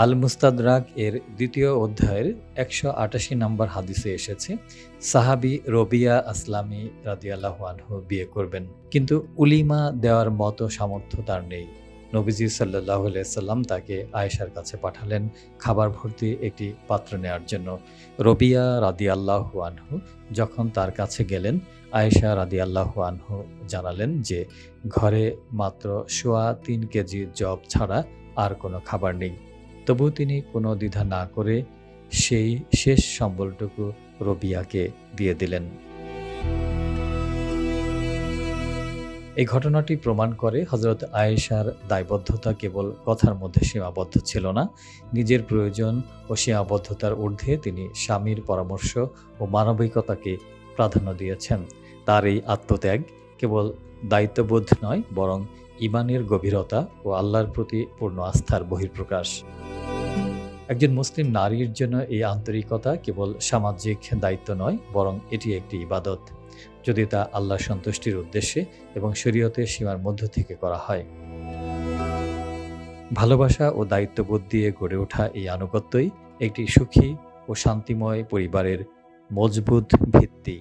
আল মুস্তাদরাক এর ২য় অধ্যায়ের ১৮৮ নম্বর হাদিসে এসেছে, সাহাবী রবিয়া আসলামী রাদিয়াল্লাহু আনহু বিয়ে করবেন। কিন্তু উলিমা দেওয়ার মতো সামর্থ্য তার নেই। নবীজি সাল্লাল্লাহু আলাইহি সাল্লাম তাকে আয়েশার কাছে পাঠালেন খাবার ভর্তি একটি পাত্র নেয়ার জন্য। রবিয়া রাদিয়াল্লাহু আনহু যখন তার কাছে গেলেন, আয়েশা রাদিয়াল্লাহু আনহু জানালেন যে ঘরে মাত্র সোয়া ৩ কেজি যব ছাড়া আর কোনো খাবার নেই। তবু তিনি কোনো দ্বিধা না করে সেই শেষ সম্বলটুকু রবিয়াকে দিয়ে দিলেন। এই ঘটনাটি প্রমাণ করে হযরত আয়েশার দায়বদ্ধতা কেবল কথার মধ্যে সীমাবদ্ধ ছিল না, নিজের প্রয়োজন ও সীমাবদ্ধতার ঊর্ধ্বে তিনি স্বামীর পরামর্শ ও মানবিকতাকে প্রাধান্য দিয়েছেন। তার এই আত্মত্যাগ কেবল দায়িত্ববোধ নয়, বরং ঈমানের গভীরতা ও আল্লাহর প্রতি পূর্ণ আস্থার বহিঃপ্রকাশ। একজন মুসলিম নারীর জন্য এই আন্তরিকতা কেবল সামাজিক দায়িত্ব নয়, বরং এটি একটি ইবাদত, যদি তা আল্লাহর সন্তুষ্টির উদ্দেশ্যে এবং শরীয়তের সীমার মধ্য থেকে করা হয়। ভালোবাসা ও দায়িত্ববোধ দিয়ে গড়ে ওঠা এই আনুগত্যই একটি সুখী ও শান্তিময় পরিবারের মজবুত ভিত্তি।